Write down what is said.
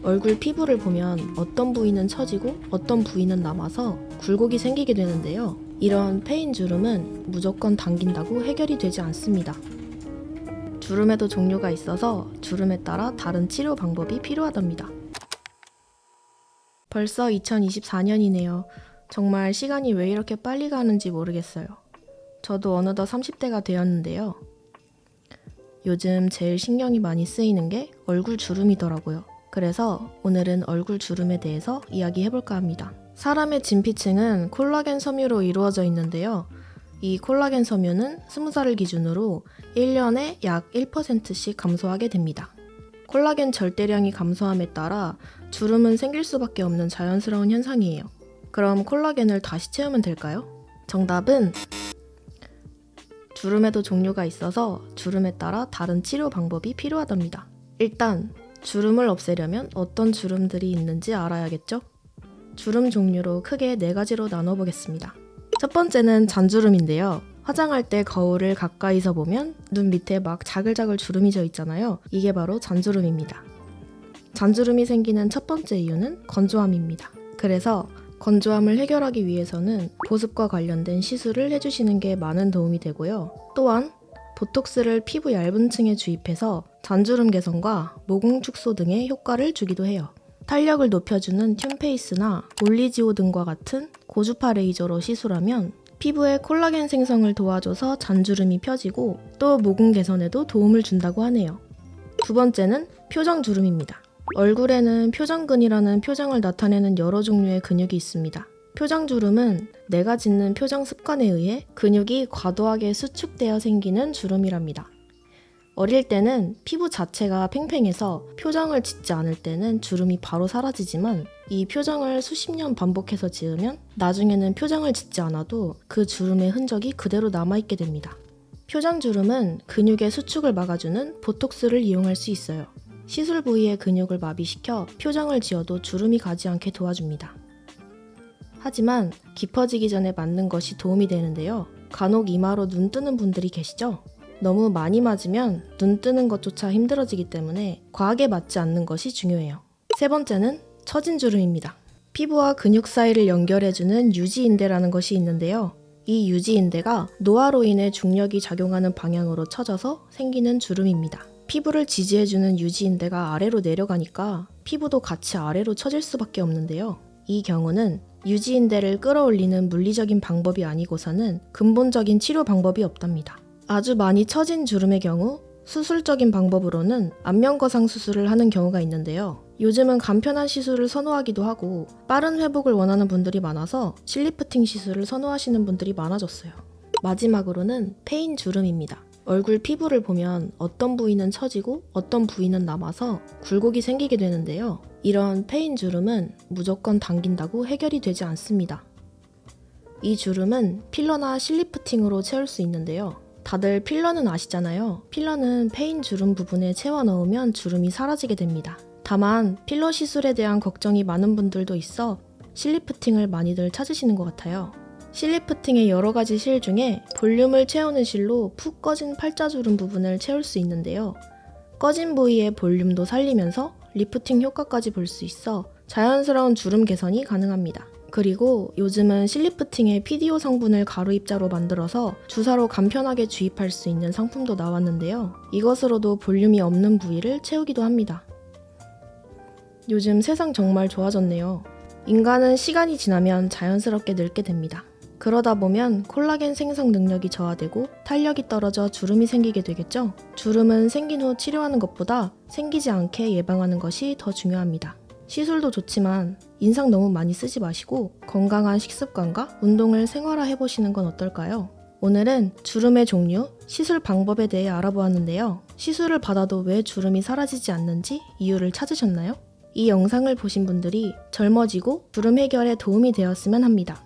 얼굴 피부를 보면 어떤 부위는 처지고 어떤 부위는 남아서 굴곡이 생기게 되는데요. 이런 패인 주름은 무조건 당긴다고 해결이 되지 않습니다. 주름에도 종류가 있어서 주름에 따라 다른 치료 방법이 필요하답니다. 벌써 2024년이네요. 정말 시간이 왜 이렇게 빨리 가는지 모르겠어요. 저도 어느덧 30대가 되었는데요. 요즘 제일 신경이 많이 쓰이는 게 얼굴 주름이더라고요. 그래서 오늘은 얼굴 주름에 대해서 이야기해볼까 합니다. 사람의 진피층은 콜라겐 섬유로 이루어져 있는데요. 이 콜라겐 섬유는 20살을 기준으로 1년에 약 1%씩 감소하게 됩니다. 콜라겐 절대량이 감소함에 따라 주름은 생길 수밖에 없는 자연스러운 현상이에요. 그럼 콜라겐을 다시 채우면 될까요? 정답은 주름에도 종류가 있어서 주름에 따라 다른 치료 방법이 필요하답니다. 일단 주름을 없애려면 어떤 주름들이 있는지 알아야겠죠? 주름 종류로 크게 4가지로 나눠보겠습니다. 첫 번째는 잔주름인데요. 화장할 때 거울을 가까이서 보면 눈 밑에 막 자글자글 주름이 져 있잖아요. 이게 바로 잔주름입니다. 잔주름이 생기는 첫 번째 이유는 건조함입니다. 그래서 건조함을 해결하기 위해서는 보습과 관련된 시술을 해주시는 게 많은 도움이 되고요. 또한 보톡스를 피부 얇은 층에 주입해서 잔주름 개선과 모공 축소 등의 효과를 주기도 해요. 탄력을 높여주는 튠페이스나 올리지오 등과 같은 고주파 레이저로 시술하면 피부에 콜라겐 생성을 도와줘서 잔주름이 펴지고 또 모공 개선에도 도움을 준다고 하네요. 두 번째는 표정주름입니다. 얼굴에는 표정근이라는 표정을 나타내는 여러 종류의 근육이 있습니다. 표정주름은 내가 짓는 표정 습관에 의해 근육이 과도하게 수축되어 생기는 주름이랍니다. 어릴 때는 피부 자체가 팽팽해서 표정을 짓지 않을 때는 주름이 바로 사라지지만 이 표정을 수십 년 반복해서 지으면 나중에는 표정을 짓지 않아도 그 주름의 흔적이 그대로 남아있게 됩니다. 표정주름은 근육의 수축을 막아주는 보톡스를 이용할 수 있어요. 시술 부위의 근육을 마비시켜 표정을 지어도 주름이 가지 않게 도와줍니다. 하지만 깊어지기 전에 맞는 것이 도움이 되는데요. 간혹 이마로 눈 뜨는 분들이 계시죠? 너무 많이 맞으면 눈 뜨는 것조차 힘들어지기 때문에 과하게 맞지 않는 것이 중요해요. 세 번째는 처진 주름입니다. 피부와 근육 사이를 연결해주는 유지인대라는 것이 있는데요. 이 유지인대가 노화로 인해 중력이 작용하는 방향으로 처져서 생기는 주름입니다. 피부를 지지해주는 유지인대가 아래로 내려가니까 피부도 같이 아래로 처질 수밖에 없는데요. 이 경우는 유지인대를 끌어올리는 물리적인 방법이 아니고서는 근본적인 치료 방법이 없답니다. 아주 많이 처진 주름의 경우 수술적인 방법으로는 안면거상 수술을 하는 경우가 있는데요. 요즘은 간편한 시술을 선호하기도 하고 빠른 회복을 원하는 분들이 많아서 실리프팅 시술을 선호하시는 분들이 많아졌어요. 마지막으로는 패인 주름입니다. 얼굴 피부를 보면 어떤 부위는 처지고 어떤 부위는 남아서 굴곡이 생기게 되는데요. 이런 패인 주름은 무조건 당긴다고 해결이 되지 않습니다. 이 주름은 필러나 실리프팅으로 채울 수 있는데요. 다들 필러는 아시잖아요. 필러는 패인 주름 부분에 채워 넣으면 주름이 사라지게 됩니다. 다만 필러 시술에 대한 걱정이 많은 분들도 있어 실리프팅을 많이들 찾으시는 것 같아요. 실리프팅의 여러 가지 실 중에 볼륨을 채우는 실로 푹 꺼진 팔자주름 부분을 채울 수 있는데요. 꺼진 부위의 볼륨도 살리면서 리프팅 효과까지 볼 수 있어 자연스러운 주름 개선이 가능합니다. 그리고 요즘은 실리프팅의 PDO 성분을 가루 입자로 만들어서 주사로 간편하게 주입할 수 있는 상품도 나왔는데요. 이것으로도 볼륨이 없는 부위를 채우기도 합니다. 요즘 세상 정말 좋아졌네요. 인간은 시간이 지나면 자연스럽게 늙게 됩니다. 그러다 보면 콜라겐 생성 능력이 저하되고 탄력이 떨어져 주름이 생기게 되겠죠? 주름은 생긴 후 치료하는 것보다 생기지 않게 예방하는 것이 더 중요합니다. 시술도 좋지만 인상 너무 많이 쓰지 마시고 건강한 식습관과 운동을 생활화해보시는 건 어떨까요? 오늘은 주름의 종류, 시술 방법에 대해 알아보았는데요. 시술을 받아도 왜 주름이 사라지지 않는지 이유를 찾으셨나요? 이 영상을 보신 분들이 젊어지고 주름 해결에 도움이 되었으면 합니다.